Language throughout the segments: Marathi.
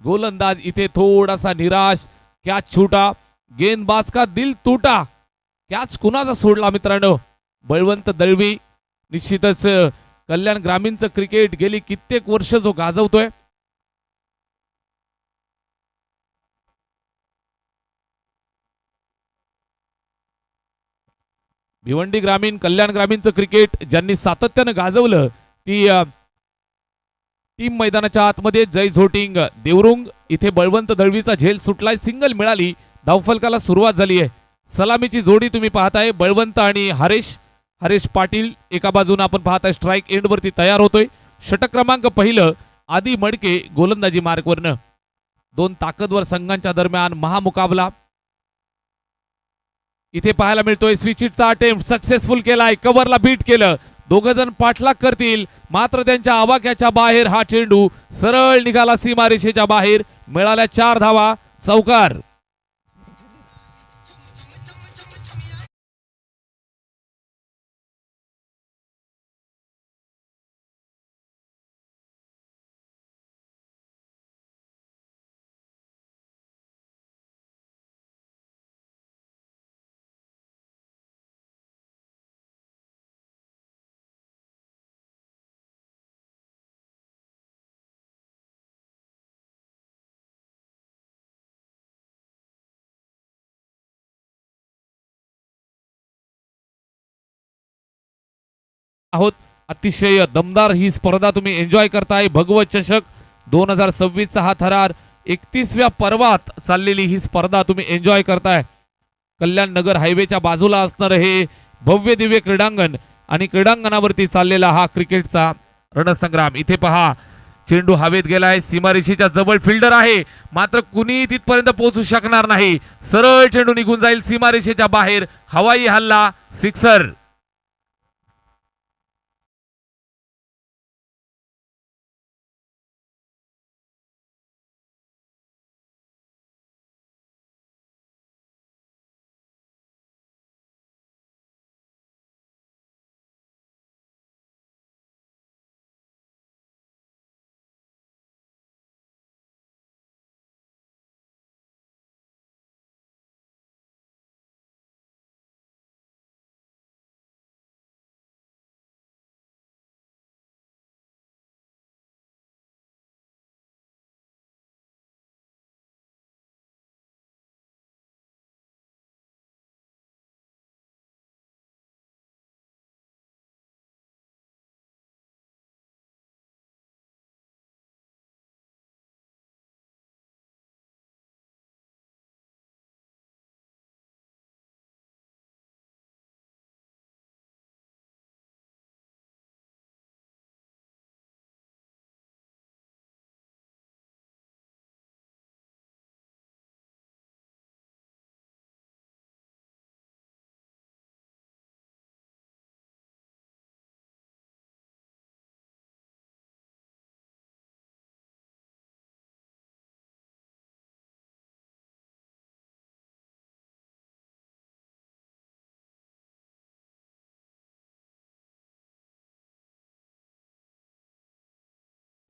गोलंदाज इथे थोडासा निराश. कॅच छूटा, गेंदबाज का दिल टूटा. कॅच कुणाचा सोडला मित्रांनो? बळवंत दळवी. निश्चितच कल्याण ग्रामीणचं क्रिकेट गेली कित्येक वर्ष जो गाजवतोय. भिवंडी ग्रामीण, कल्याण ग्रामीणचं क्रिकेट ज्यांनी सातत्यानं गाजवलं ती टीम मैदानाच्या आतमध्ये जय झोटिंग देवरुंग. इथे बळवंत दळवीचा झेल सुटलाय, सिंगल मिळाली, धावफलकाला सुरुवात झाली आहे. सलामीची जोडी तुम्ही पाहताय बळवंत आणि हरेश पाटील. एका बाजूने आपण पाहताय स्ट्राईक एंड वरती तयार होतोय. षटक क्रमांक पहिलं आदी मडके गोलंदाजी मार्कवरनं. दोन ताकदवर संघांच्या दरम्यान महामुकाबला इथे पाहायला मिळतोय. स्विचिटचा अटेम्प्ट सक्सेसफुल केलाय, कव्हरला बीट केलं. दोघं जण पाठलाग करतील, मात्र त्यांच्या आवाक्याच्या बाहेर हा चेंडू सरळ निघाला सीमारेषेच्या बाहेर. मिळाल्या 4 धावा, चौकार. आहोत अतिशय दमदार ही स्पर्धा तुम्ही एन्जॉय करताय. भगवत चषक 2026 चा हा थरार 31व्या पर्वात चाललेली ही स्पर्धा तुम्ही एन्जॉय करताय. कल्याण नगर हायवेच्या बाजूला असणार हे भव्य दिव्य क्रीडांगण आणि क्रीडांगणावरती चाललेला हा क्रिकेटचा रणसंग्राम. इथे पहा चेंडू हवेत गेलाय, सीमारेषेच्या जवळ फिल्डर आहे, मात्र कुणी तिथपर्यंत पोहोचू शकणार नाही. सरळ चेंडू निघून जाईल सीमारेषेच्या बाहेर. हवाई हल्ला, सिक्सर.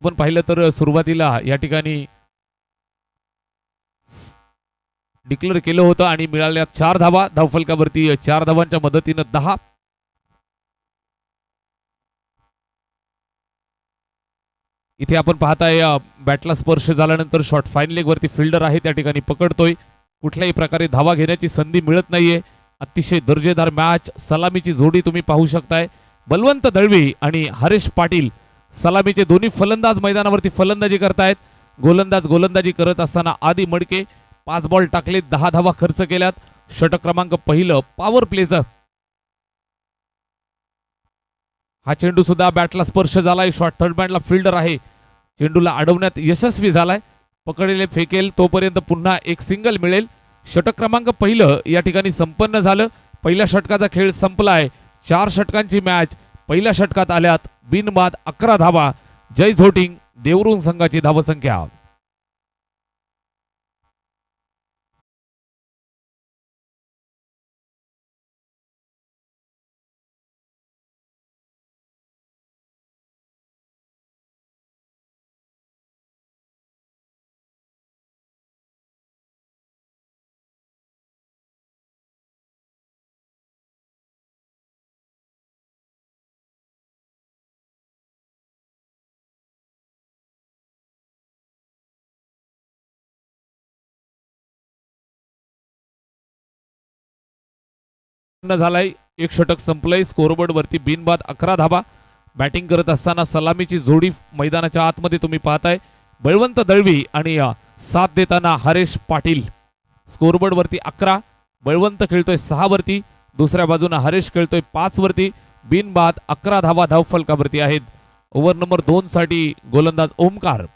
आपण पाहिलं तर सुरुवातीला या ठिकाणी डिक्लेअर केलं होतं आणि मिळाल्या 4 धावा. धावफलकावरती 4 धावांच्या मदतीनं 10. इथे आपण पाहताय बॅटला स्पर्श झाल्यानंतर शॉट फाईन लेग वरती फिल्डर आहे त्या ठिकाणी पकडतोय. कुठल्याही प्रकारे धावा घेण्याची संधी मिळत नाहीये. अतिशय दर्जेदार मॅच. सलामीची जोडी तुम्ही पाहू शकताय. बलवंत दळवी आणि हरेश पाटील सलामीचे दोन्ही फलंदाज मैदानावरती फलंदाजी करतायत. गोलंदाजी करत असताना आदी मडके 5 बॉल टाकले, 10 धावा खर्च केल्यात. षटक क्रमांक पहिलं पॉवर प्लेचं. हा चेंडू सुद्धा बॅटला स्पर्श झालाय. शॉट थर्ड बँडला फिल्डर आहे, चेंडूला अडवण्यात यशस्वी झालाय. पकडलेले फेकेल तोपर्यंत पुन्हा एक सिंगल मिळेल. षटक क्रमांक पहिलं या ठिकाणी संपन्न झालं. पहिल्या षटकाचा खेळ संपलाय. 4 षटकांची मॅच पहिल्या षटकात आल्यात बिनबाद 11 धावा. जय झोटिंग देवरुंग संघाची धावसंख्या. झालाय, एक षटक संपलंय. स्कोरबोर्ड वरती बिनबाद 11 धाबा. बॅटिंग करत असताना सलामीची जोडी मैदानाच्या आतमध्ये तुम्ही पाहताय. बळवंत दळवी आणि साथ देताना हरेश पाटील. स्कोरबोर्ड वरती 11, बळवंत खेळतोय 6 वरती, दुसऱ्या बाजूने हरेश खेळतोय 5 वरती. बिनबाद 11 धावा धावफलकावरती आहेत. ओव्हर नंबर 2 साठी गोलंदाज ओमकार.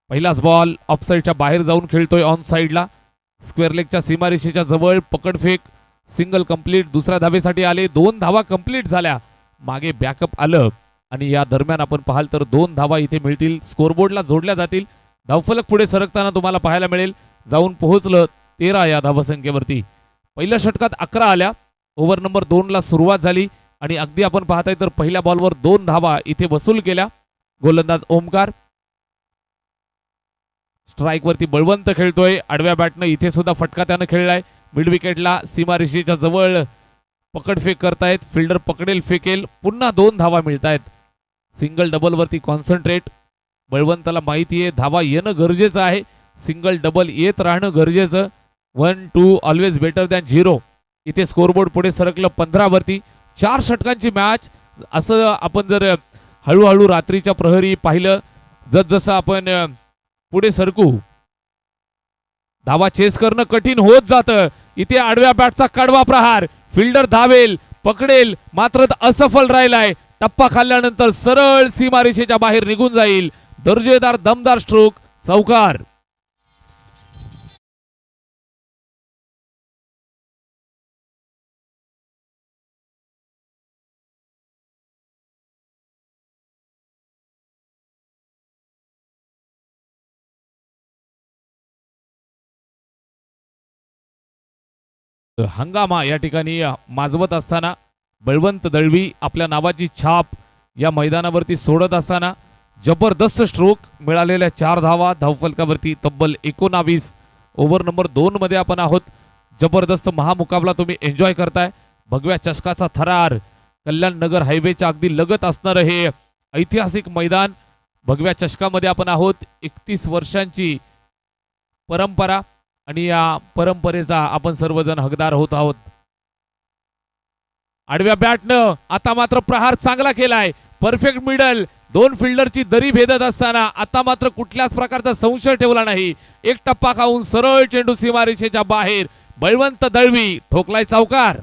पहिलाच बॉल ऑफसाईडच्या बाहेर जाऊन खेळतोय ऑन साईडला. स्क्वेअर लेगच्या सीमारेषेच्या जवळ पकडफेक, सिंगल कंप्लीट. दुसऱ्या धावेसाठी आले, 2 धावा कंप्लीट झाल्या. मागे बॅकअप आलं आणि या दरम्यान आपण पाहाल तर 2 धावा इथे मिळतील, स्कोरबोर्डला जोडल्या जातील. धावफलक पुढे सरकताना तुम्हाला पाहायला मिळेल. जाऊन पोहोचलं 13 या धावसंख्येवरती. पहिल्या षटकात 11 आल्या. ओव्हर नंबर 2 ला सुरुवात झाली आणि अगदी आपण पाहताय तर पहिल्या बॉलवर 2 धावा इथे वसूल केल्या. गोलंदाज ओमकार. स्ट्राईक वरती बळवंत खेळतोय आडव्या बॅटनं. इथे सुद्धा फटका त्यानं खेळलाय. मिड विकेटला सीमारेषेच्या जवळ पकडफेक करतायत. फिल्डर पकडेल फेकेल. पुन्हा 2 धावा मिळतायत. सिंगल डबल वरती कॉन्सन्ट्रेट. बळवंताला माहिती आहे धावा येणं गरजेचं आहे. सिंगल डबल येत राहणं गरजेचं. 1-2 ऑलवेज बेटर दॅन 0. इथे स्कोरबोर्ड पुढे सरकलं 15 वरती. 4 षटकांची मॅच. असं आपण जर हळूहळू रात्रीच्या प्रहरी पाहिलं, जसं आपण पुढे सरकू धावा चेस करणं कठीण होत जातं. इथे आडव्या बॅटचा कडवा प्रहार. फिल्डर धावेल, पकडेल, मात्र असफल राहिलाय. टप्पा खाल्ल्यानंतर सरळ सीमारेषेच्या बाहेर निघून जाईल. दर्जेदार दमदार स्ट्रोक, चौकार. हंगामा या ठिकाणी माजवत असताना बळवंत दळवी आपल्या नावाची छाप या मैदानावरती सोडत असताना जबरदस्त स्ट्रोक. मिळालेल्या 4 धावा धावफलकावरती तब्बल 19. ओव्हर नंबर 2 मध्ये आपण आहोत. जबरदस्त महामुकाबला तुम्ही एन्जॉय करताय. भगव्या चषकाचा थरार. कल्याण नगर हायवेच्या अगदी लगत असणारं हे ऐतिहासिक मैदान. भगव्या चषकामध्ये आपण आहोत. 31 वर्षांची परंपरा आणि या परंपरेचा आपण सर्वजण हकदार होत आहोत. आडव्या बॅटनं आता मात्र प्रहार चांगला केलाय. Perfect middle. 2 फिल्डरची दरी भेदत असताना आता मात्र कुठल्याच प्रकारचा संशय ठेवला नाही. एक टप्पा खाऊन सरळ चेंडू सीमारेषेच्या बाहेर. बळवंत दळवी ठोकलाय चौकार.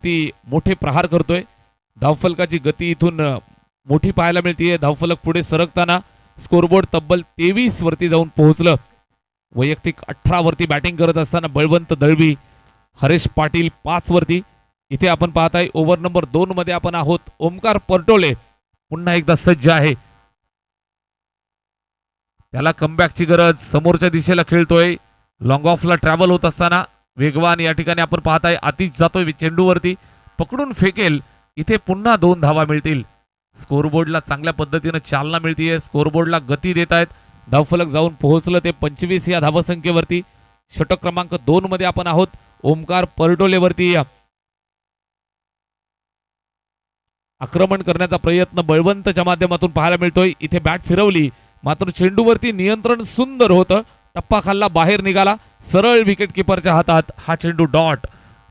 ती मोठे प्रहार करतोय. धावफलकाची गती इथून मोठी पाहायला मिळते. धावफलक पुढे सरकताना स्कोरबोर्ड तब्बल 23 वरती जाऊन पोहोचलं. वैयक्तिक 18 वरती बॅटिंग करत असताना बळवंत दळवी, हरेश पाटील 5 वरती. इथे आपण पाहताय ओव्हर नंबर 2 मध्ये आपण आहोत. ओमकार परटोले पुन्हा एकदा सज्ज आहे. त्याला कमबॅकची गरज. समोरच्या दिशेला खेळतोय. लॉंग ऑफला ट्रॅव्हल होत असताना वेगवान या ठिकाणी आपण पाहताय आतिश जातोय चेंडूवरती. पकडून फेकेल. इथे पुन्हा 2 धावा मिळतील. स्कोरबोर्डला चांगल्या पद्धतीने चालना मिळतीये. स्कोरबोर्डला गती देत आहेत. धावफलक जाऊन पोहोचलं ते 25 या धावसंख्येवरती. षटक क्रमांक 2 मध्ये आपण आहोत. ओमकार परटोलेवरती आक्रमण करण्याचा प्रयत्न बळवंतच्या माध्यमातून पाहायला मिळतोय. इथे बॅट फिरवली मात्र चेंडूवरती नियंत्रण सुंदर होतं. टप्पा खाल्ला, बाहेर निघाला. सरळ विकेट किपरच्या हातात हा चेंडू डॉट.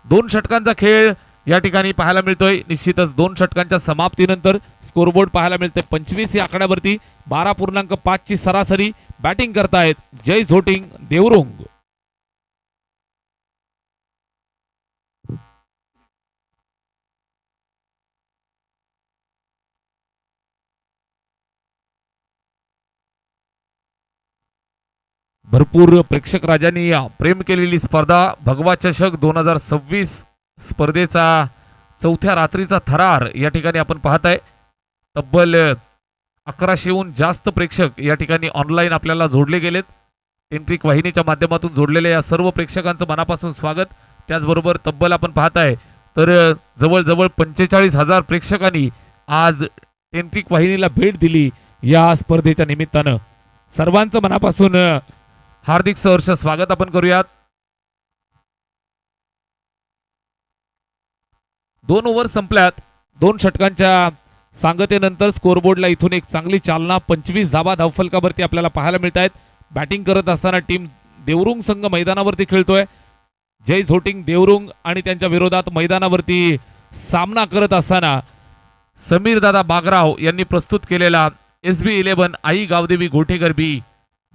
2 षटकांचा खेळ या ठिकाणी पाहायला मिळतोय. निश्चितच 2 षटकांच्या समाप्तीनंतर स्कोरबोर्ड पाहायला मिळते 25 या आकड्यावरती. 12.5 ची सरासरी. बॅटिंग करतायत जय झोटिंग देवरुंग. भरपूर प्रेक्षक राजांनी प्रेम केलेली स्पर्धा भगवा चषक 2026 स्पर्धेचा 4थ्या रात्रीचा थरार या ठिकाणी आपण पाहताय. तब्बल 1100हून जास्त प्रेक्षक या ठिकाणी ऑनलाईन आपल्याला जोडले गेलेत. टेंट्रिक वाहिनीच्या माध्यमातून जोडलेल्या या सर्व प्रेक्षकांचं मनापासून स्वागत. त्याचबरोबर तब्बल आपण पाहताय तर जवळजवळ 45,000 प्रेक्षकांनी आज टेंट्रिक वाहिनीला भेट दिली या स्पर्धेच्या निमित्तानं. सर्वांचं मनापासून हार्दिक सहर्ष स्वागत आपण करूयात. 2 ओव्हर संपल्यात. 2 षटकांच्या सांगतेनंतर स्कोरबोर्डला इथून एक चांगली चालना 25 धाबा धावफलकावरती आपल्याला पाहायला मिळत आहेत. बॅटिंग करत असताना टीम देवरुंग संघ मैदानावरती खेळतोय. जय झोटिंग देवरुंग आणि त्यांच्या विरोधात मैदानावरती सामना करत असताना समीर दादा बागराव यांनी प्रस्तुत केलेला SB11 आई गावदेवी गोठेकर बी.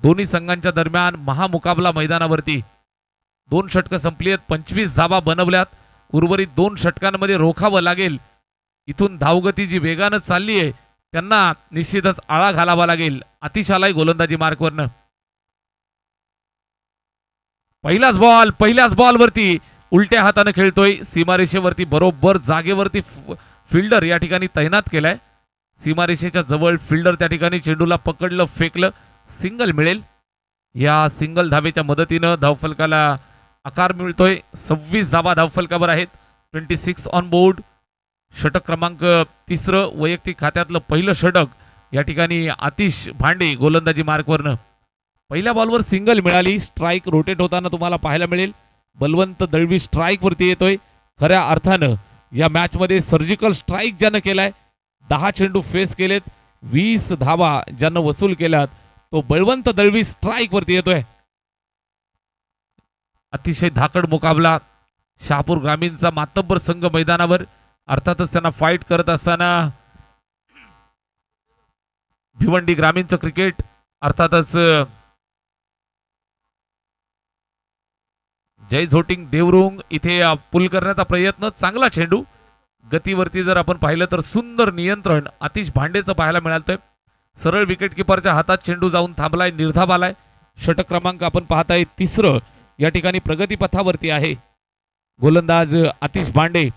दोन्ही संघांच्या दरम्यान महामुकाबला मैदानावरती. 2 षटकं संपली आहेत. 25 धाबा बनवल्यात. उर्वरित 2 षटकांमध्ये रोखावं लागेल. इथून धावगती जी वेगानं चालली आहे त्यांना निश्चितच आळा घालावा लागेल. अतिशालाही गोलंदाजी मार्कवरनं पहिल्याच बॉलवरती उलट्या हाताने खेळतोय. सीमारेषेवरती बरोबर जागेवरती फिल्डर या ठिकाणी तैनात केलाय. सीमारेषेच्या जवळ फिल्डर त्या ठिकाणी चेंडूला पकडलं, फेकलं, सिंगल मिळेल. या सिंगल धावेच्या मदतीनं धावफलकाला आकार मिळतोय. 26 धावा धावफलकावर आहेत. 26 ऑन बोर्ड. षटक क्रमांक 3 वैयक्तिक खात्यातलं पहिलं षटक या ठिकाणी आतिश भांडे गोलंदाजी मार्कवरनं. पहिल्या बॉलवर सिंगल मिळाली. स्ट्राईक रोटेट होताना तुम्हाला पाहायला मिळेल. बलवंत दळवी स्ट्राईक वरती येतोय. खऱ्या अर्थानं या मॅच मध्ये सर्जिकल स्ट्राईक ज्यानं केलाय, 10 चेंडू फेस केलेत, 20 धावा ज्यानं वसूल केल्यात, तो बळवंत दळवी स्ट्राईक वरती येतोय. अतिशय धाकड मुकाबला. शहापूर ग्रामीणचा मातब्बर संघ मैदानावर. अर्थातच त्यांना फाईट करत असताना भिवंडी ग्रामीणचं क्रिकेट अर्थातच जय झोटिंग देवरुंग इथे पुल करण्याचा प्रयत्न. चांगला चेंडू. गतीवरती जर आपण पाहिलं तर सुंदर नियंत्रण आतिश भांडेचं पाहायला मिळालंय. सरळ विकेट किपरच्या हातात चेंडू जाऊन थांबलाय, निर्धाव आलाय. षटक क्रमांक आपण पाहताय 3 या ठिकाणी प्रगतीपथावरती आहे. गोलंदाज आतिश भांडे.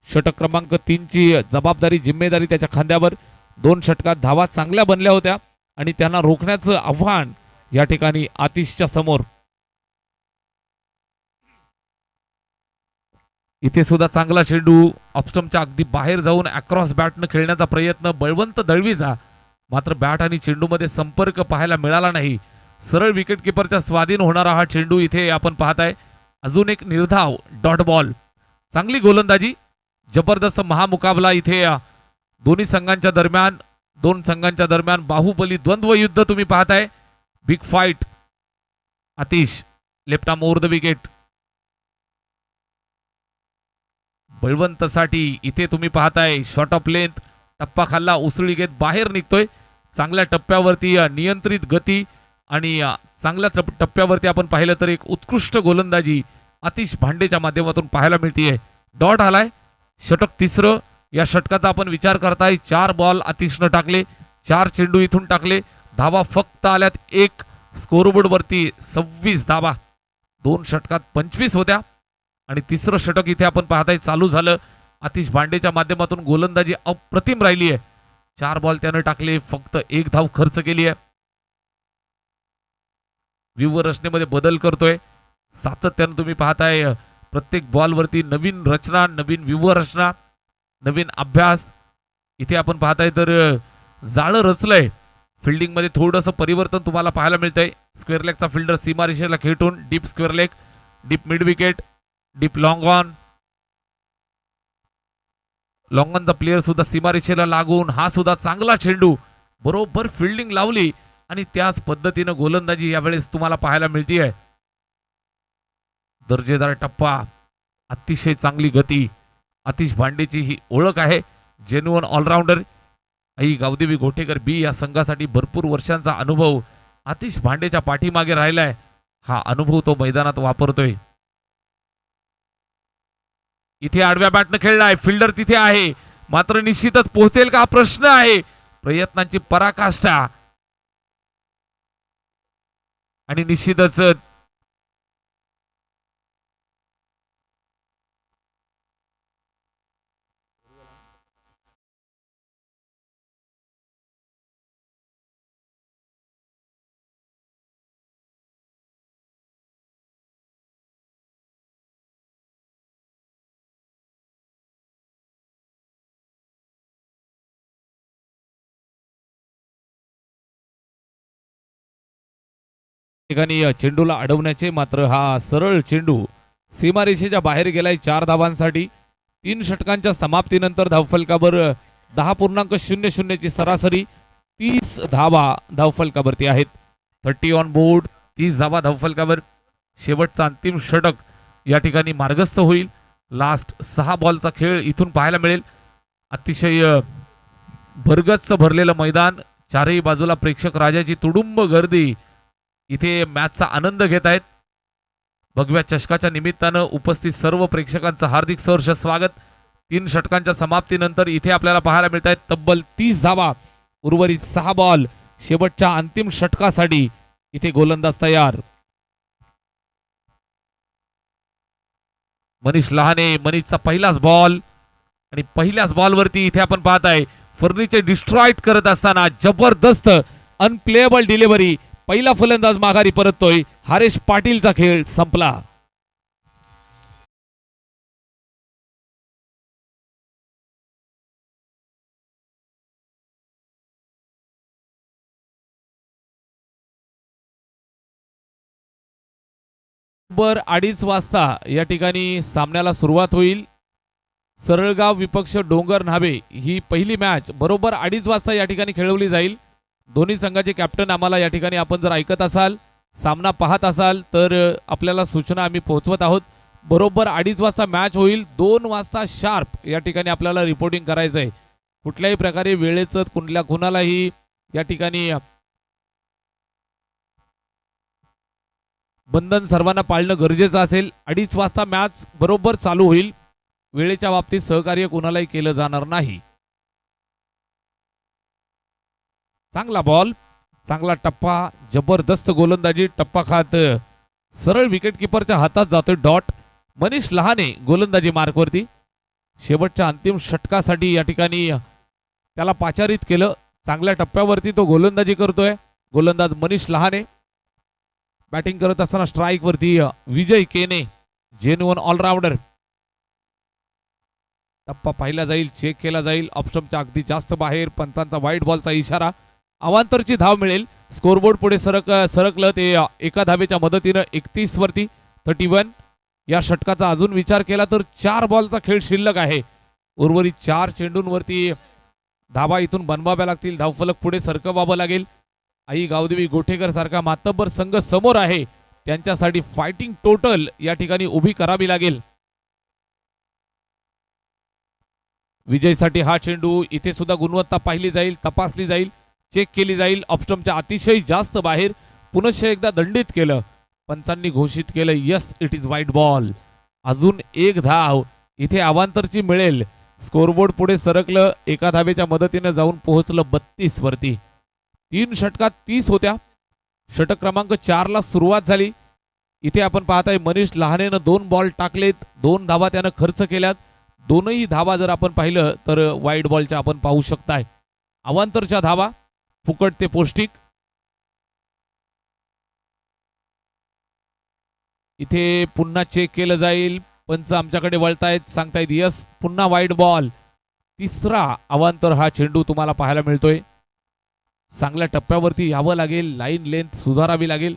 षटक क्रमांक 3 ची जबाबदारी, जिम्मेदारी त्याच्या खांद्यावर. 2 षटकात धावा चांगल्या बनल्या होत्या आणि त्यांना रोखण्याचं आव्हान या ठिकाणी आतिशच्या समोर. इथे सुद्धा चांगला चेंडू ऑफस्टंपच्या अगदी बाहेर जाऊन अक्रॉस बॅटनं खेळण्याचा प्रयत्न बळवंत दळवीचा. मात्र बॅट आणि चेंडूमध्ये संपर्क पाहायला मिळाला नाही. सरळ विकेट किपरच्या स्वाधीन होणारा हा चेंडू इथे आपण पाहताय. अजून एक निर्धाव डॉट बॉल. चांगली गोलंदाजी. जबरदस्त महामुकाबला इथे दोन्ही संघांच्या दरम्यान. 2 संघांच्या दरम्यान बाहुबली द्वंद्व युद्ध तुम्ही पाहताय. Big fight. Atish left arm over the wicket. बळवंतसाठी इथे तुम्ही पाहताय शॉर्ट ऑफ लेंथ. टप्पा खाल्ला, उसळी घेत बाहेर निघतोय. चांगल्या टप्प्यावरती नियंत्रित गती आणि चांगल्या टप्प्यावरती आपण पाहिलं तर एक उत्कृष्ट गोलंदाजी आतिश भांडेच्या माध्यमातून पाहायला मिळतीये. डॉट आलाय. षटक 3. या षटकाचा आपण विचार करताय. 4 बॉल आतिशनं टाकले, 4 चेंडू इथून टाकले. धावा फक्त आल्यात 1. स्कोरबोर्ड वरती 26 धावा. 2 षटकात 25 होत्या आणि 3रं षटक इथे आपण पाहताय चालू झालं. आतिश भांडेच्या माध्यमातून गोलंदाजी अप्रतिम राहिली आहे. 4 बॉल त्यानं टाकले, फक्त 1 धाव खर्च केली आहे. व्यूह रचनेमध्ये बदल करतोय सातत्यानं. तुम्ही पाहताय प्रत्येक बॉलवरती नवीन रचना, नवीन व्यूह रचना, नवीन अभ्यास. इथे आपण पाहताय तर जाळं रचलंय. फिल्डिंग मध्ये थोडंसं परिवर्तन तुम्हाला पाहायला मिळतंय. स्क्वेअर लेगचा फिल्डर सीमारेषेला खेटून deep square leg, deep mid wicket, deep long on. Long ऑनचा प्लेयर सुद्धा सीमारेषेला लागून हा सुद्धा चांगला चेंडू. बरोबर फिल्डिंग लावली आणि त्याच पद्धतीनं गोलंदाजी यावेळेस तुम्हाला पाहायला मिळतीये. दर्जेदार टप्पा, अतिशय चांगली गती. आतिश भांडेची ही ओळख आहे. Genuine allrounder. Aai Gavdevi Gothekar B या संघासाठी भरपूर वर्षांचा अनुभव आतिश भांडेच्या पाठीमागे राहिलाय. हा अनुभव तो मैदानात वापरतोय. इथे आडव्या बॅटनं खेळलाय. फिल्डर तिथे आहे, मात्र निश्चितच पोहोचेल का प्रश्न आहे. प्रयत्नांची पराकाष्ठा आणि निश्चितच ठिकाणी चेंडूला अडवण्याचे, मात्र हा सरळ चेंडू सीमारेषेच्या बाहेर गेलाय 4 धावांसाठी. 3 षटकांच्या समाप्तीनंतर धावफलकावर 10.00 ची सरासरी, 30 धावा धावफलकावरती आहेत. 30 ऑन बोर्ड, 30 धावा धावफलकावर. शेवटचा अंतिम षटक या ठिकाणी मार्गस्थ होईल. लास्ट 6 बॉलचा खेळ इथून पाहायला मिळेल. अतिशय भरगच्च भरलेलं मैदान, चारही बाजूला प्रेक्षक राजाची तुडुंब गर्दी इथे मॅचचा आनंद घेत आहेत. भगव्या चषकाच्या निमित्तानं उपस्थित सर्व प्रेक्षकांचं हार्दिक सहर्ष स्वागत. 3 षटकांच्या समाप्तीनंतर इथे आपल्याला पाहायला मिळत आहेत तब्बल 30 धावा. उर्वरित 6 बॉल. शेवटच्या अंतिम षटकासाठी इथे गोलंदाज तयार. मनीष लहाने, मनीषचा पहिलाच बॉल आणि पहिल्याच बॉलवरती इथे आपण पाहताय फर्निचर डिस्ट्रॉइट करत असताना जबरदस्त अनप्लेएबल डिलिव्हरी. पहिला फलंदाज माघारी परततोय. हरेश पाटीलचा खेळ संपला. बरोबर 2:30 वाजता या ठिकाणी सामन्याला सुरुवात होईल. सरळगाव विपक्ष डोंगर न्हावे ही पहिली मॅच बरोबर 2:30 वाजता या ठिकाणी खेळवली जाईल. दोन्ही संघाचे कॅप्टन आम्हाला या ठिकाणी आपण जर ऐकत असाल, सामना पाहत असाल तर आपल्याला सूचना आम्ही पोहोचवत आहोत. बरोबर 2:30 वाजता मॅच होईल. 2 वाजता शार्प या ठिकाणी आपल्याला रिपोर्टिंग करायचं आहे. कुठल्याही प्रकारे वेळेचं कुणालाही या ठिकाणी बंधन सर्वांना पाळणं गरजेचं असेल. 2:30 वाजता मॅच बरोबर चालू होईल. वेळेच्या बाबतीत सहकार्य कुणालाही केलं जाणार नाही. चांगला बॉल, चांगला टप्पा, जबरदस्त गोलंदाजी. टप्पा खात सरळ विकेट किपरच्या हातात जातोय डॉट. मनीष लहाने गोलंदाजी मार्कवरती. शेवटच्या अंतिम षटकासाठी या ठिकाणी त्याला पाचारित केलं. चांगल्या टप्प्यावरती तो गोलंदाजी करतोय गोलंदाज मनीष लहाने. बॅटिंग करत असताना स्ट्राईक वरती विजय केने, जेन्युइन ऑलराऊंडर. टप्पा पाहिला जाईल, चेक केला जाईल. ऑप्शनच्या अगदी जास्त बाहेर. पंचांचा व्हाईट बॉलचा इशारा. अवांतरची धाव मिळेल. स्कोरबोर्ड पुढे सरकलं ते एका धावेच्या मदतीनं 31 वरती 31. या षटकाचा अजून विचार केला तर 4 बॉलचा खेळ शिल्लक आहे. उर्वरित 4 चेंडूंवरती धावा इथून बनवाव्या लागतील. धावफलक पुढे सरकवावं लागेल. आई गावदेवी गोठेकर सारखा मातब्बर संघ समोर आहे. त्यांच्यासाठी फायटिंग टोटल या ठिकाणी उभी करावी लागेल. विजयसाठी हा चेंडू. इथे सुद्धा गुणवत्ता पाहिली जाईल, तपासली जाईल, चेक केली जाईल. ऑप्शनच्या अतिशय जास्त बाहेर. पुनश्च एकदा दंडित केलं. पंचांनी घोषित केलं yes it is white ball. अजून एक धाव इथे अवांतरची मिळेल. स्कोरबोर्ड पुढे सरकलं. एका धावेच्या मदतीने जाऊन पोहोचलं 32 वरती. 3 षटकात 30 होत्या. षटक क्रमांक 4 ला सुरुवात झाली. इथे आपण पाहताय मनीष लहानेनं 2 बॉल टाकलेत. 2 धावा त्यानं खर्च केल्यात. दोनही धावा जर आपण पाहिलं तर वाईट बॉलच्या आपण पाहू शकताय. अवांतरच्या धावा फुकट ते पौष्टिक. इथे पुन्हा चेक केलं जाईल. पंच आमच्याकडे वळतायत, सांगतायत यस. पुन्हा वाईट बॉल. तिसरा अवांतर हा चेंडू तुम्हाला पाहायला मिळतोय. चांगल्या टप्प्यावरती यावं लागेल. लाईन लेंथ सुधारावी लागेल.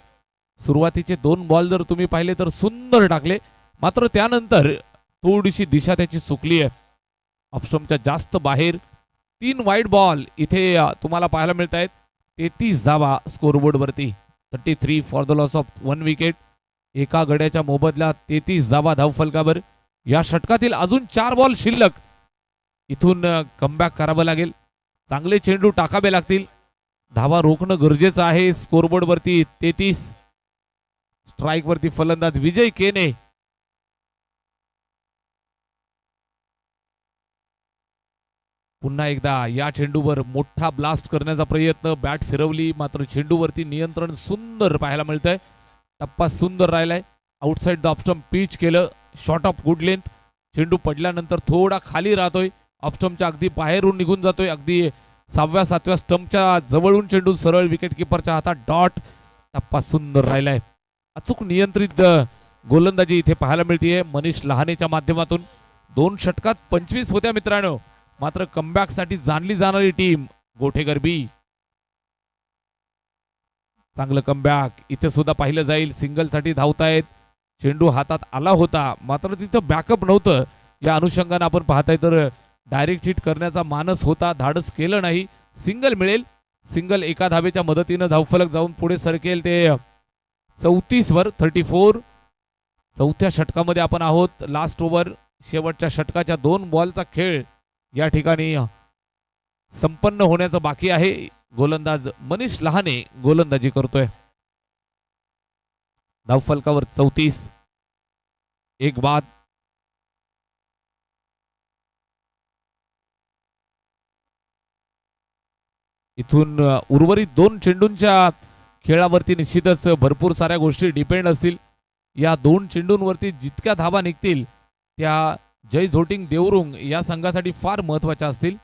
सुरुवातीचे 2 बॉल जर तुम्ही पाहिले तर सुंदर टाकले, मात्र त्यानंतर थोडीशी दिशा त्याची चुकली आहे. ऑप्शनच्या जास्त बाहेर. 3 वाईट बॉल इथे तुम्हाला पाहायला मिळत आहेत. 33 धावा स्कोरबोर्ड वरती. 33 for the loss of 1 wicket. एका गड्याच्या मोबदल्यात 33 धावा धावफलकावर. या षटकातील अजून 4 बॉल शिल्लक. इथून कमबॅक करावं लागेल. चांगले चेंडू टाकावे लागतील. धावा रोखणं गरजेचं आहे. स्कोरबोर्ड वरती 33. स्ट्राईक वरती फलंदाज विजय केने. पुन्हा एकदा या चेंडूवर मोठा ब्लास्ट करण्याचा प्रयत्न. बॅट फिरवली, मात्र चेंडूवरती नियंत्रण सुंदर पाहायला मिळतंय. टप्पा सुंदर राहिलाय. आउटसाइड द ऑप्शन पिच केलं. Shot of good length. चेंडू पडल्यानंतर थोडा खाली राहतोय. ऑप्शनच्या अगदी बाहेरून निघून जातोय. अगदी 6व्या 7व्या स्टंपच्या जवळून चेंडू सरळ विकेट किपरच्या हातात डॉट. टप्पा सुंदर राहिलाय. अचूक नियंत्रित गोलंदाजी इथे पाहायला मिळतीये मनीष लहानेच्या माध्यमातून. 2 षटकात 25 होत्या मित्रांनो, मात्र कमबॅक साठी जाणली जाणारी टीम गोठेकर बी. चांगलं कमबॅक इथे सुद्धा पाहिलं जाईल. सिंगलसाठी धावतायत. चेंडू हातात आला होता मात्र तिथं बॅकअप नव्हतं. या अनुषंगाने आपण पाहताय तर डायरेक्ट हिट करण्याचा मानस होता, धाडस केलं नाही. सिंगल मिळेल. सिंगल एका धावेच्या मदतीनं धावफलक जाऊन पुढे सरकेल ते 34 वर 34. चौथ्या षटकामध्ये आपण आहोत. लास्ट ओव्हर शेवटच्या षटकाच्या 2 बॉलचा खेळ या ठिकाणी संपन्न होण्याचं बाकी आहे. गोलंदाज मनीष लहाने गोलंदाजी करतोय. धावफलकावर 34. एक बाद. इथून उर्वरित 2 चेंडूंच्या खेळावरती निश्चितच भरपूर साऱ्या गोष्टी डिपेंड असतील. या 2 चेंडूंवरती जितक्या धावा निघतील त्या जय झोटिंग देवरुंग या संघासाठी फार महत्वाच्या असतील.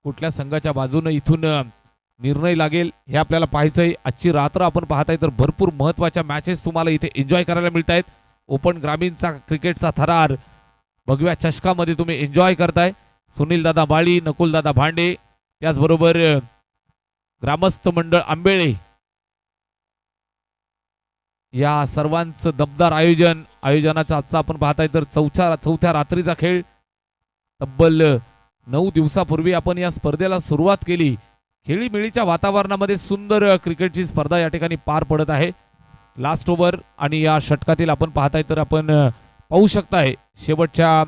कुठल्या संघाच्या बाजूने इथून निर्णय लागेल हे आपल्याला पाहायचंय. आजची रात्र आपण पाहताय तर भरपूर महत्वाच्या मॅचेस तुम्हाला इथे एन्जॉय करायला मिळत आहेत. ओपन ग्रामीणचा क्रिकेटचा थरार भगव्या चषकामध्ये तुम्ही एन्जॉय करताय. सुनील दादा माळी, नकुल दादा भांडे, त्याचबरोबर ग्रामस्थ मंडळ आंबेळे या सर्वांचं दमदार आयोजनाचा आजचा आपण पाहताय तर चौथ्या रात्रीचा खेळ. तब्बल 9 दिवसापूर्वी आपण या स्पर्धेला सुरुवात केली. खेळीमेळीच्या वातावरणामध्ये सुंदर क्रिकेटची स्पर्धा या ठिकाणी पार पडत आहे. लास्ट ओव्हर आणि या षटकातील आपण पाहताय तर आपण पाहू शकताय शेवटच्या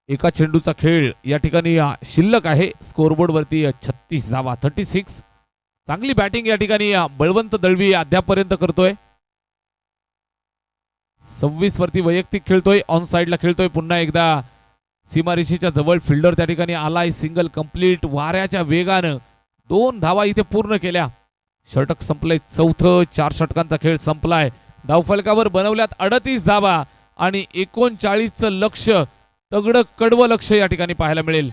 एका चेंडूचा खेळ या ठिकाणी शिल्लक आहे. स्कोरबोर्ड वरती 36 धावा 36. चांगली बॅटिंग या ठिकाणी बळवंत दळवी अद्यापर्यंत करतोय. 26 वरती वैयक्तिक खेळतोय. ऑन साइडला खेळतोय. पुन्हा एकदा सीमारेषेच्या जवळ फिल्डर त्या ठिकाणी आलाय. Single complete. वाऱ्याच्या वेगानं 2 धावा इथे पूर्ण केल्या. षटक संपलंय. चौथं 4 षटकांचा खेळ संपलाय. धावफलकावर बनवल्यात 38 धावा आणि 39चं लक्ष, तगडं कडवं लक्ष या ठिकाणी पाहायला मिळेल.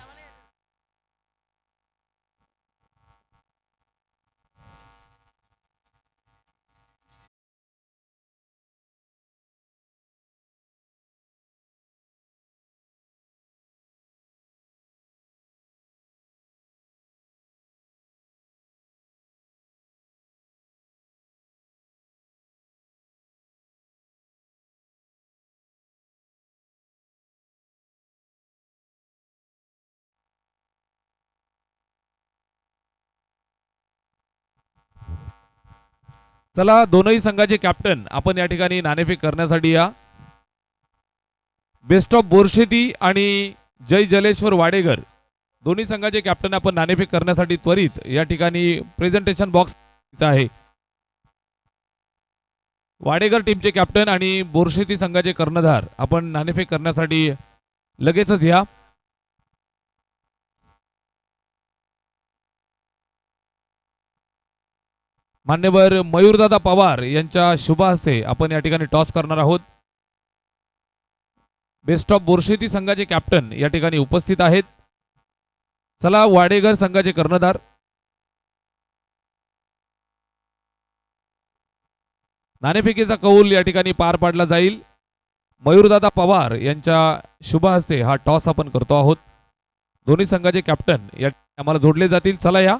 चला दोनही संघाचे कॅप्टन आपण या ठिकाणी नाणेफेक करण्यासाठी या. बेस्ट ऑफ बोरशेती आणि जय जलेश्वर वाडेगर दोन्ही संघाचे कॅप्टन आपण नाणेफेक करण्यासाठी त्वरित या ठिकाणी प्रेझेंटेशन बॉक्स आहे. वाडेगर टीमचे कॅप्टन आणि बोरशेती संघाचे कर्णधार आपण नाणेफेक करण्यासाठी लगेचच या. मान्यवर मयूरदादा पवार यांच्या शुभ हस्ते आपण या ठिकाणी टॉस करणार आहोत. बेस्ट ऑफ बोरशेती संघाचे कॅप्टन या ठिकाणी उपस्थित आहेत. चला वाडेगर संघाचे कर्णधार नाणेफेकीचा कौल या ठिकाणी पार पाडला जाईल. मयूरदादा पवार यांच्या शुभ हस्ते हा टॉस आपण करतो आहोत. दोन्ही संघाचे कॅप्टन या आम्हाला जोडले जातील. चला या.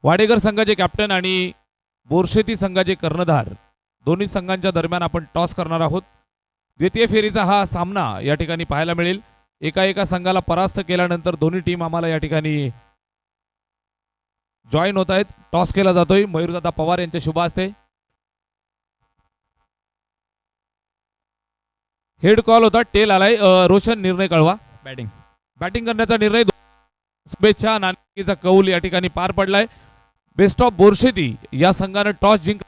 वाडेगर संघाचे कॅप्टन आणि बोरशेती संघाचे कर्णधार दोन्ही संघांच्या दरम्यान आपण टॉस करणार आहोत. द्वितीय फेरीचा हा सामना या ठिकाणी पाहायला मिळेल. एका संघाला परास्त केल्यानंतर दोन्ही टीम आम्हाला या ठिकाणी जॉईन होत आहेत. टॉस केला जातोय मयूरदादा पवार यांच्या शुभ हस्ते. हेड कॉल होता, टेल आलाय. रोशन निर्णय कळवा. बॅटिंग करण्याचा निर्णय. शुभेच्छा. नाणेफेकीचा कौल या ठिकाणी पार पडलाय. बेस्ट ऑफ बोरशेती या संघाने टॉस जिंक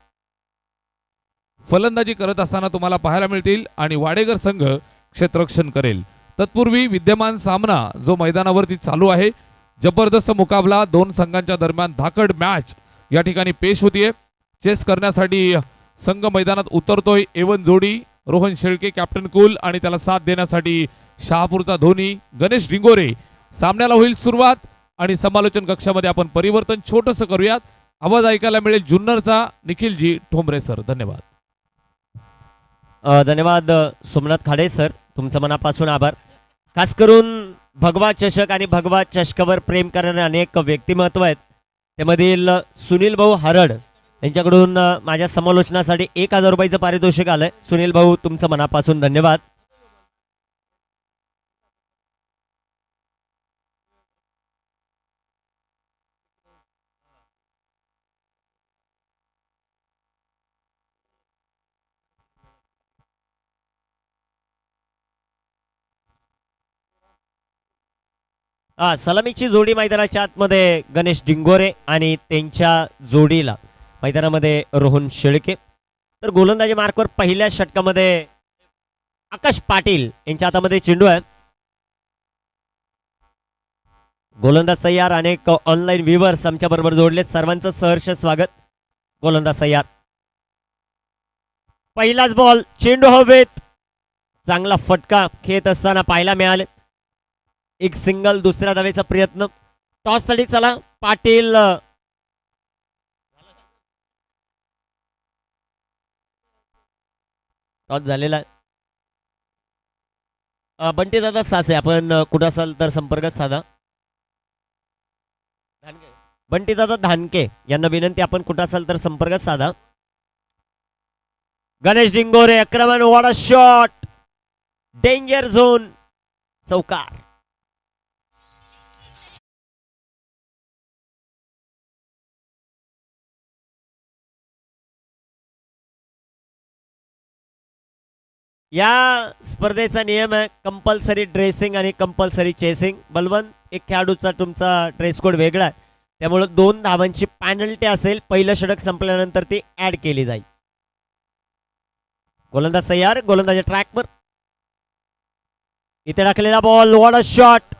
फलंदाजी करत असताना तुम्हाला पाहायला मिळतील आणि वाडेगर संघ क्षेत्ररक्षण करेल. तत्पूर्वी विद्यमान सामना जो मैदानावरती चालू आहे, जबरदस्त मुकाबला, 2 संघांच्या दरम्यान धाकड मॅच या ठिकाणी पेश होतीये. चेस करण्यासाठी संघ मैदानात उतरतोय. एवन जोडी रोहन शेळके कॅप्टन कूल आणि त्याला साथ देण्यासाठी शहापूरचा धोनी गणेश डिंगोरे. सामन्याला होईल सुरुवात आणि समालोचन कक्षामध्ये आपण परिवर्तन छोटंसं करूयात. आवाज ऐकायला मिळेल जुन्नरचा निखिलजी ठोंबरे सर. धन्यवाद. धन्यवाद सोमनाथ खाडे सर, तुमचं मनापासून आभार. खास करून भगवा चषक आणि भगवा चषकावर प्रेम करणारे अनेक व्यक्तिमत्व आहेत. त्यामधील सुनील भाऊ हरड यांच्याकडून माझ्या समालोचनासाठी 1,000 रुपयाचं पारितोषिक आलंय. सुनील भाऊ, तुमचं मनापासून धन्यवाद. सलामीची जोडी मैदानाच्या आतमध्ये गणेश डिंगोरे आणि त्यांच्या जोडीला मैदानामध्ये रोहन शेळके. तर गोलंदाजी मार्कवर पहिल्या षटकामध्ये आकाश पाटील यांच्या हातामध्ये चेंडू आहे. गोलंदाज तयार. अनेक ऑनलाईन व्ह्युअर्स आमच्या बरोबर जोडले, सर्वांचं सहर्ष स्वागत. गोलंदाज तयार. पहिलाच बॉल, चेंडू हवेत, चांगला फटका खेळत असताना पाहायला मिळाले. एक सिंगल, दुसऱ्या धावेचा प्रयत्न. टॉस साठी चला पाटील. टॉस झालेला आहे. बंटी दादा सासे, आपण कुठं असाल तर संपर्क साधा. बंटी दादा धानके यांना विनंती, आपण कुठं असाल तर संपर्क साधा. गणेश डिंगोरे आक्रमण, what a shot, danger zone, चौकार. या स्पर्धेचा नियम आहे कंपल्सरी ड्रेसिंग आणि कंपल्सरी चेसिंग. बलवंत, एक खेळाडूचा तुमचा ड्रेस कोड वेगळा आहे, त्यामुळे 2 धावांची पॅनल्टी असेल. पहिलं षटक संपल्यानंतर ती ऍड केली जाईल. गोलंदाज तयार. गोलंदाज ट्रॅकवर. इथे टाकलेला बॉल, वॉट अ शॉट,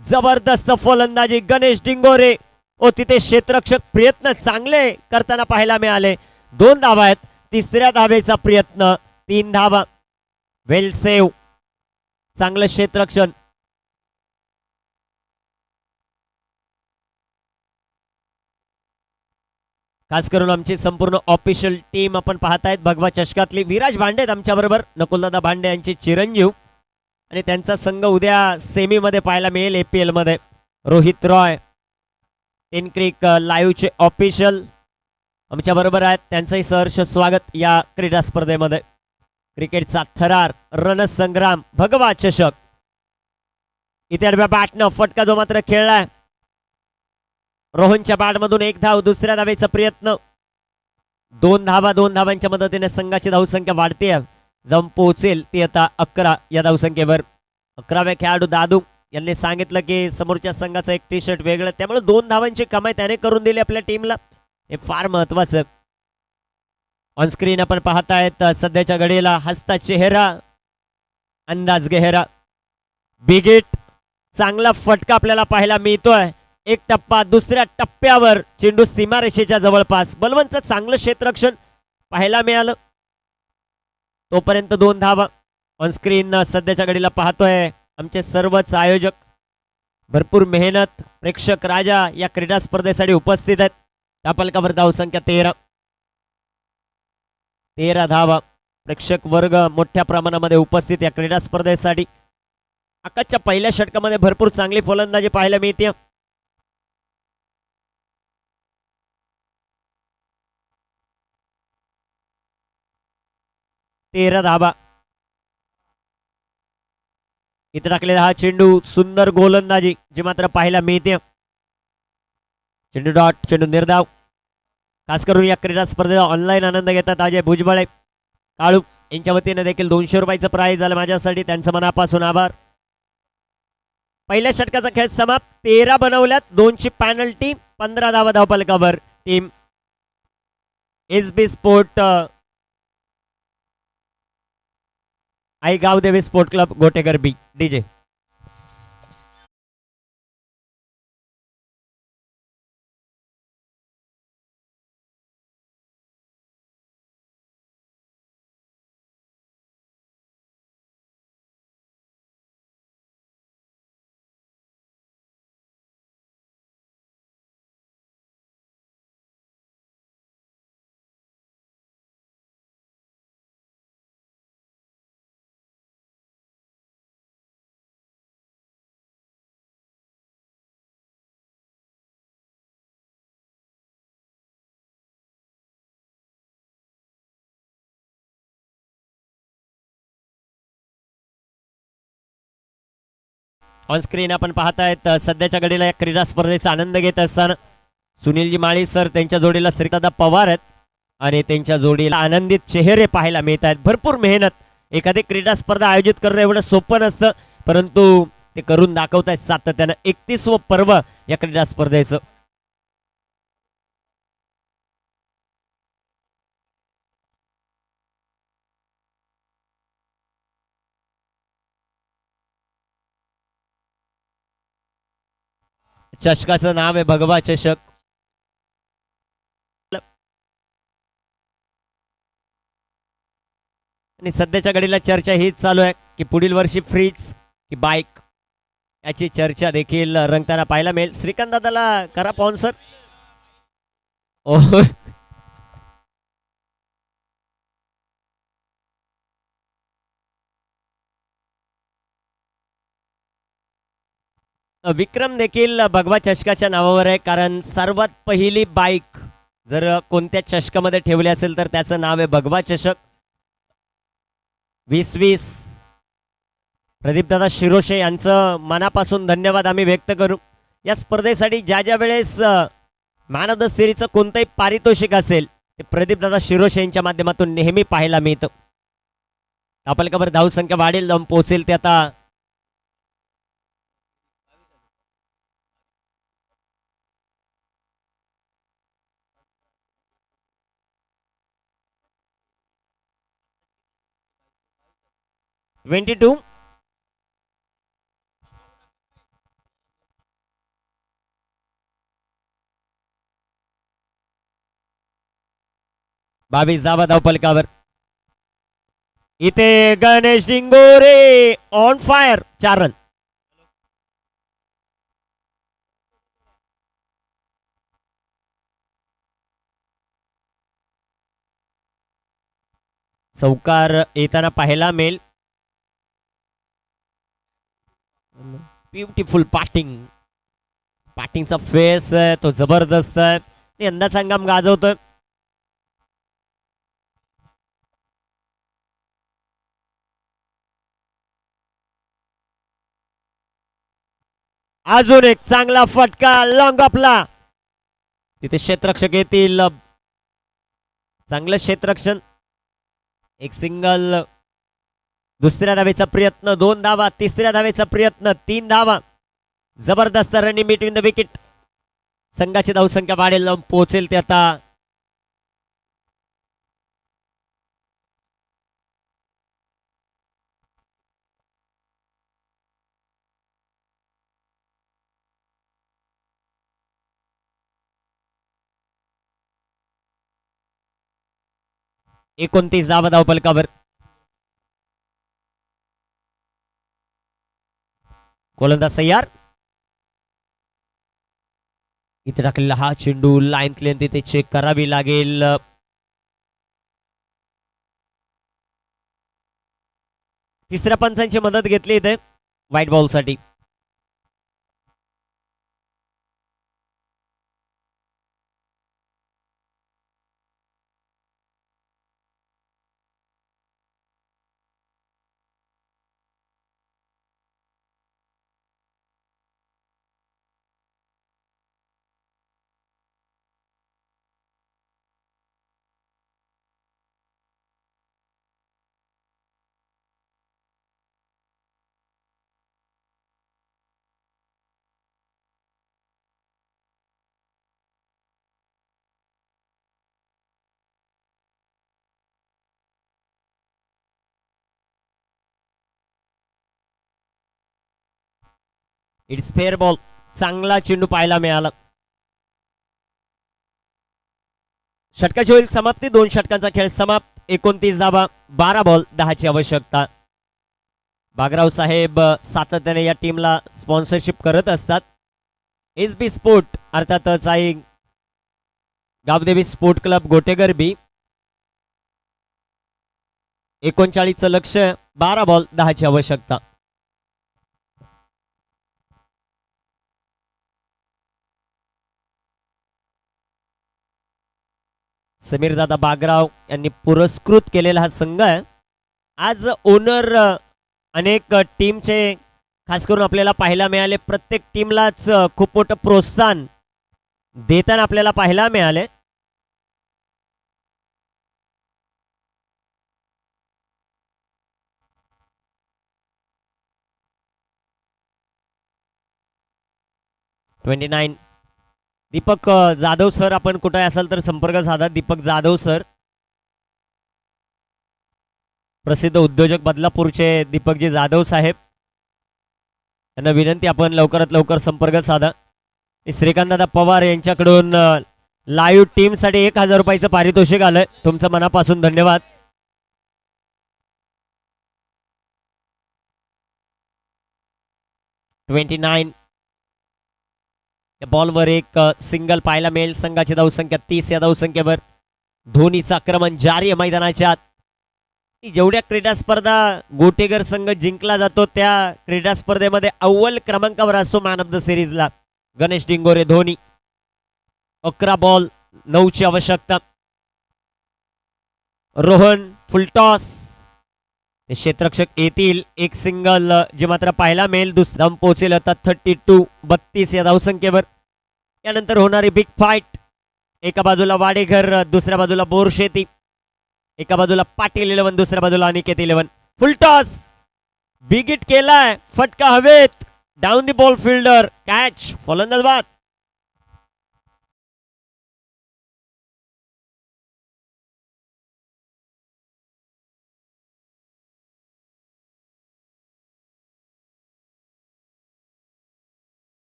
जबरदस्त फलंदाजी गणेश डिंगोरे. ओ तिथे क्षेत्ररक्षक प्रयत्न चांगले करताना पाहायला मिळाले. 2 धावा आहेत. तिसऱ्या धावेचा प्रयत्न, 3 धावा. वेल सेव, चांगलं क्षेत्ररक्षण. खास करून आमची संपूर्ण ऑफिशियल टीम आपण पाहतायत भगवा चषकातली. विराज भांडे आमच्या बरोबर, नकुलदादा भांडे यांचे चिरंजीव, आणि त्यांचा संघ उद्या सेमी मध्ये पाहायला मिळेल APL मध्ये. रोहित रॉय, टेन क्रिक लाईव्हचे ऑफिशियल आमच्या बरोबर आहेत. त्यांचंही सहर्ष स्वागत या क्रीडा स्पर्धेमध्ये. क्रिकेटचा थरार, रणसंग्राम, भगवा चषक. इथे आडव्या बॅटनं फटका जो मात्र खेळलाय. रोहनच्या बॅटमधून 1 धाव, दुसऱ्या धावेचा प्रयत्न, 2 धावा. 2 धावांच्या मदतीने संघाची धावसंख्या वाढते, जाऊन पोहोचेल ती आता 11 या धावसंख्येवर. 11व्या खेळाडू दादू यांनी सांगितलं की समोरच्या संघाचं एक टी-शर्ट वेगळं, त्यामुळे 2 धावांची कमाई त्याने करून दिली आपल्या टीमला. हे फार महत्वाचं. ऑनस्क्रीन आपण पाहतायत सध्याच्या घडीला हसता चेहरा, अंदाज गहरा. बिगिट, चांगला फटका आपल्याला पाहायला मिळतोय. एक टप्पा, दुसऱ्या टप्प्यावर चेंडू सीमारेषेच्या जवळपास. बलवंतचं चांगलं क्षेत्ररक्षण पाहायला मिळालं. तोपर्यंत 2 धावा. ऑनस्क्रीन सध्याच्या घडीला पाहतोय आमचे सर्वच आयोजक. भरपूर मेहनत, प्रेक्षक राजा या क्रीडा स्पर्धेसाठी उपस्थित आहेत. त्या फलकावर धावसंख्या 13. 13 धावा. प्रेक्षक वर्ग मोठ्या प्रमाणामध्ये उपस्थित या क्रीडा स्पर्धेसाठी. आकाशच्या पहिल्या षटकामध्ये भरपूर चांगली फलंदाजी पाहायला मिळते. तेरा धावा. इथे टाकलेला हा चेंडू, सुंदर गोलंदाजी जी मात्र पाहायला मिळते. चेंडू डॉट, चेंडू निर्धाव. खास करून या क्रीडा स्पर्धेचा ऑनलाईन आनंद घेतात अजय भुजबळे काळू यांच्या वतीने देखील 200 रुपयाचं प्राइज झालं माझ्यासाठी, त्यांचं मनापासून आभार. पहिल्या षटकाचा खेळ समाप्त. 13 बनवल्यात, 2ची पॅनल्टी, 15 धावा धावफलकावर. Team SB sport Aai Gavdevi sport club Gotekar B. DJ on screen आपण पाहतायत सध्याच्या घडीला या क्रीडा स्पर्धेचा आनंद घेत असताना सुनीलजी माळी सर, त्यांच्या जोडीला श्रीदादा पवार आहेत आणि त्यांच्या जोडीला आनंदित चेहरे पाहायला मिळत आहेत. भरपूर मेहनत, एखादी क्रीडा स्पर्धा आयोजित करणं एवढं सोपं नसतं, परंतु ते करून दाखवतायत सातत्यानं. 31वं पर्व या क्रीडा स्पर्धेचं. चषकाचं नाव आहे भगवा चषक. आणि सध्याच्या घडीला चर्चा हीच चालू आहे की पुढील वर्षी फ्रीज की बाईक याची चर्चा देखील रंगताना पाहायला मिळेल. श्रीकांत दादाला करा स्पॉन्सर. विक्रम देखील भगवा चषकाच्या नावावर आहे, कारण सर्वात पहिली बाईक जर कोणत्या चषकामध्ये ठेवली असेल तर त्याचं नाव आहे भगवा चषक. 2020 प्रदीपदादा शिरोशे यांचं मनापासून धन्यवाद आम्ही व्यक्त करू. या स्पर्धेसाठी ज्या वेळेस मॅन ऑफ द सिरीजचं कोणतंही पारितोषिक असेल ते प्रदीपदादा शिरोशे यांच्या माध्यमातून नेहमी पाहायला मिळतं. आपल्याकडे धावसंख्या वाढेल, जाऊन पोहोचेल ते आता. ट्वेंटी 22 धावा धावपलकावर. इथे Ganesh Dingore on fire, 4 run. चौकार येताना पाहायला मिळेल. ब्युटिफुल पाटिंगचा फेस आहे तो जबरदस्त आहे. यंदाचा हंगाम गाजवतोय. अजून एक चांगला फटका लॉंग ऑफला. तिथे क्षेत्ररक्षक येतील. चांगलं क्षेत्ररक्षण. एक सिंगल. दुसऱ्या धावेचा प्रयत्न, 2 धावा. तिसऱ्या धावेचा प्रयत्न, 3 धावा. जबरदस्त रनिंग बिटवीन द विकेट. संघाची धावसंख्या वाढेल, जाऊन पोहोचेल ते आता. एकोणतीस धावा धावपलकावर. गोलंदाज तयार. इथे टाकलेला हा चेंडू लाईन क्लिअर तिथे चेक करावी लागेल. तिसऱ्या पंचांची मदत घेतली इथे व्हाईट बॉल साठी. It's fair ball. चांगला चेंडू पाहायला मिळाला. षटकाची होईल समाप्ती. 2 षटकांचा खेळ समाप्त. 29 धावा, 12 बॉल, 10ची आवश्यकता. बागराव साहेब सातत्याने या टीमला स्पॉन्सरशिप करत असतात. SB स्पोर्ट अर्थातच आहे गावदेवी स्पोर्ट क्लब गोटेगर बी. 39चं लक्ष, 12 बॉल, 10ची आवश्यकता. समीर दादा बागराव यांनी पुरस्कृत केलेला हा संघ आहे. आज ओनर अनेक टीमचे खास करून आपल्याला पाहायला मिळाले. प्रत्येक टीमलाच खूप मोठं प्रोत्साहन देताना आपल्याला पाहायला मिळाले. दीपक जाधव सर, आपण कुठे असाल तर संपर्क साधा. दीपक जाधव सर, प्रसिद्ध उद्योजक बदलापूरचे दीपकजी जाधव साहेब, त्यांना विनंती आपण लवकरात लवकर संपर्क साधा. श्रीकांतदादा पवार यांच्याकडून लाईव्ह टीम साठी 1000 रुपयाचं पारितोषिक आलंय. तुमचं मनापासून धन्यवाद. या बॉलवर एक सिंगल पाहायला मिळेल. संघाची धावसंख्या 30 या धावसंख्येवर. धोनीचं आक्रमण जारी आहे मैदानाच्या आत. जेवढ्या क्रीडा स्पर्धा गोटेगर संघ जिंकला जातो त्या क्रीडा स्पर्धेमध्ये अव्वल क्रमांकावर असतो मॅन ऑफ द सिरीजला गणेश डिंगोरे धोनी. 11 बॉल 9 ची आवश्यकता. रोहन फुलटॉस, ते क्षेत्ररक्षक येतील. एक सिंगल जे मात्र पाहायला मिळेल. दुसरा पोहोचेल आता 32 या धावसंख्येवर. यानंतर होणारी बिग फाईट. एका बाजूला वाडेघर, दुसऱ्या बाजूला बोरशेती. एका बाजूला पाटील 11, दुसऱ्या बाजूला अनिकेत 11. फुलटॉस, बिग हिट केलाय. फटका हवेत. Down the ball fielder, catch, फलंदाज बाद.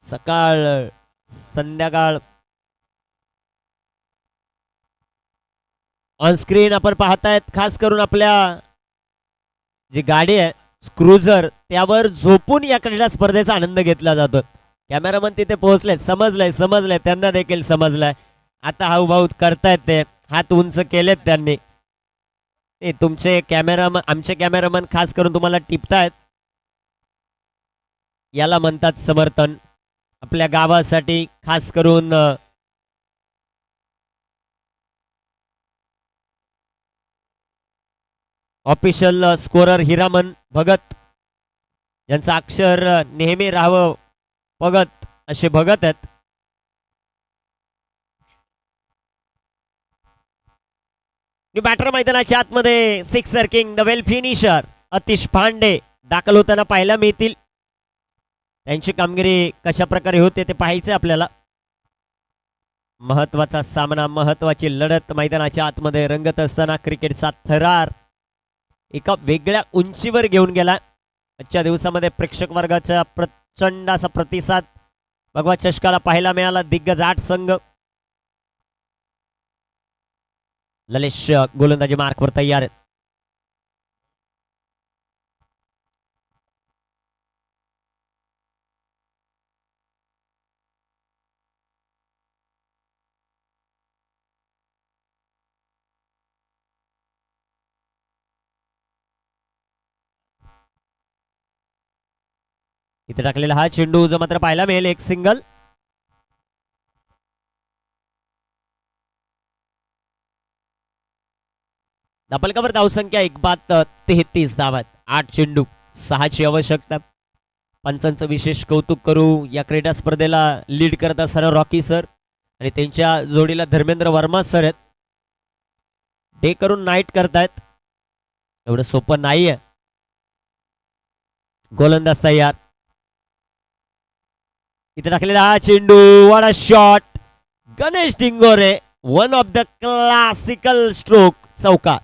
सकाळ संध्याकाळ ऑन स्क्रीन आपण पाहतायत. खास करून आपल्या जी गाडी आहे क्रुझर, त्यावर झोपून या क्रीडा स्पर्धेचा आनंद घेतला जातो. कॅमेरामन तिथे पोहोचले. समजलंय त्यांना देखील समजलंय. आता हावभाव करतायत, ते हात उंच केलेत त्यांनी. ते तुमचे कॅमेरामन, आमचे कॅमेरामन खास करून तुम्हाला टिपतायत. याला म्हणतात समर्थन. आपल्या गावासाठी खास करून ऑफिशियल स्कोरर हिरामन भगत, यांचं अक्षर नेहमी राहावं भगत असे भगत आहेत. बॅटर मैदानाच्या आतमध्ये sixer king, the well finisher Atish Pande दाखल होताना पाहायला मिळतील. त्यांची कामगिरी कशा प्रकारे होते ते पाहायचे आपल्याला. महत्वाचा सामना, महत्वाची लढत मैदानाच्या आतमध्ये रंगत असताना क्रिकेटचा थरार एका वेगळ्या उंचीवर घेऊन गेला. आजच्या दिवसामध्ये प्रेक्षक वर्गाचा प्रचंड असा प्रतिसाद भगवा चषकाला पाहायला मिळाला. दिग्गज 8 संघ. ललेश गोलंदाजी मार्कवर तयार आहेत. इथे टाकलेला हा चेंडू जो मात्र पाहायला मिळेल. एक सिंगल. धापलकावर धावसंख्या 1 बाद 33 धावात. 8 चेंडू 6 ची आवश्यकता. पंचांचं विशेष कौतुक करू. या क्रीडा स्पर्धेला लीड करत असणारा रॉकी सर आणि त्यांच्या जोडीला धर्मेंद्र वर्मा सर आहेत. डे करून नाईट करतायत. एवढं सोपं नाहीये. गोलंदाज तयार. इथे टाकलेला हा चेंडू. What a shot. Ganesh Dingore, one of the classical stroke, चौकार.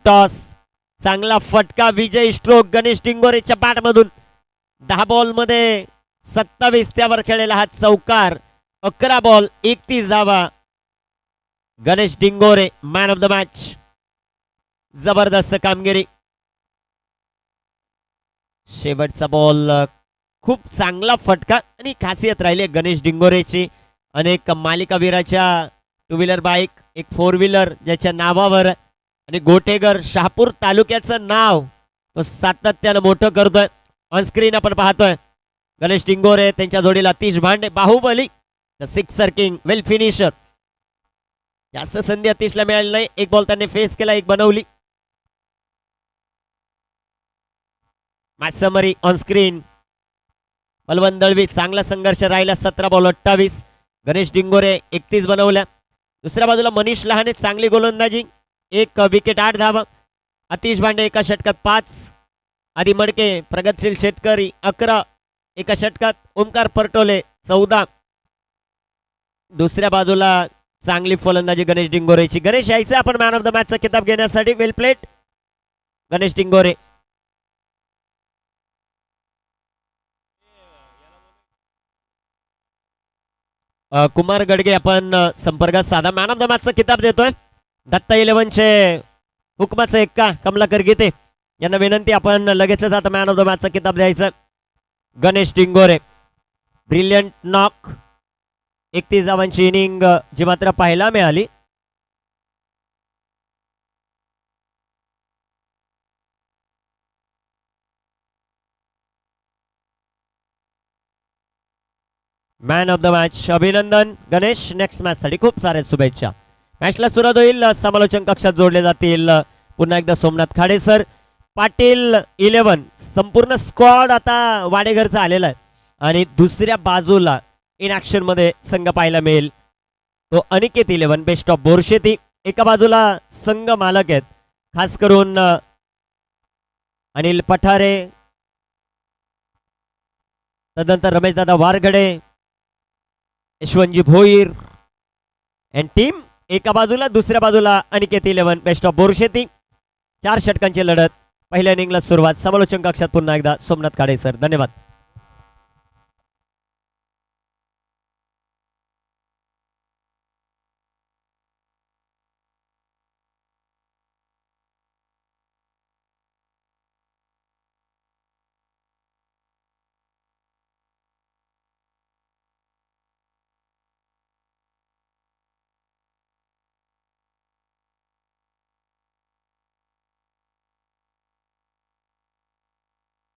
टॉस, चांगला फटका, विजय स्ट्रोक गणेश डिंगोरेच्या बॅटमधून. 10 बॉल मध्ये 27 त्यावर खेळलेला हा चौकार. 11 बॉल 31 धावा. Ganesh Dingore man of the match. जबरदस्त कामगिरी. शेवटचा बॉल खूप चांगला फटका आणि खासियत राहिली गणेश डिंगोरेची. अनेक मालिकावीराच्या टू व्हीलर बाईक, एक फोर व्हीलर ज्याच्या नावावर आणि गोटेगर शहापूर तालुक्याचं नाव तो सातत्यानं मोठं करतोय. ऑनस्क्रीन आपण पाहतोय गणेश डिंगोरे, त्यांच्या जोडीला Atish Bhande, Baahubali the sixer king, well finisher. जास्त संधी अतिशला मिळाली नाही. एक बॉल त्यांनी फेस केला, एक बनवली. मासमरी ऑनस्क्रीन. बलवंत दळवी चांगला संघर्ष राहिला. 17 बॉल 28. गणेश डिंगोरे 31 बनवल्या. दुसऱ्या बाजूला मनीष लहाने चांगली गोलंदाजी, 1 विकेट 8 धावा. अतिश भांडे एका षटकात 5. आदी मडके, प्रगतशील शेतकरी 11 एका षटकात. ओमकार परटोले 14. दुसऱ्या बाजूला चांगली फलंदाजी गणेश डिंगोरेची. गणेश यायचं आपण मॅन ऑफ द मॅचचा किताब घेण्यासाठी. वेल प्लेट गणेश डिंगोरे. कुमार गडगे आपण संपर्कात साधा. मॅन ऑफ द मॅचचा किताब देतोय. दत्ता 11चे हुकमाचा एक्का कमलाकर गीते यांना विनंती, आपण लगेचच आता मॅन ऑफ द मॅचचा किताब द्यायचं. Ganesh Dingore brilliant knock. 31 धावांची इनिंग जी मात्र पाहायला मिळाली. Man of the match. अभिनंदन गणेश. नेक्स्ट मॅच साठी खूप साऱ्या शुभेच्छा. मॅचला सुरुवात होईल. समालोचन कक्षात जोडले जातील पुन्हा एकदा सोमनाथ खाडे सर. पाटील 11 संपूर्ण स्क्वॉड आता वाडेघरचा आलेला आहे आणि दुसऱ्या बाजूला इन ऍक्शन मध्ये संघ पाहायला मिळेल तो अनिकेत 11 बेस्ट ऑफ बोरशेती. एका बाजूला संघ मालक आहेत, खास करून अनिल पठारे, तदनंतर रमेशदादा वारगडे, यशवंतजी भोईर अँड टीम. एका बाजूला, दुसऱ्या बाजूला अनिकेत 11 बेस्ट ऑफ बोरशेती. 4 षटकांची लढत. पहिल्या इनिंगला सुरुवात. समालोचन कक्षात पुन्हा एकदा सोमनाथ खाडे सर. धन्यवाद.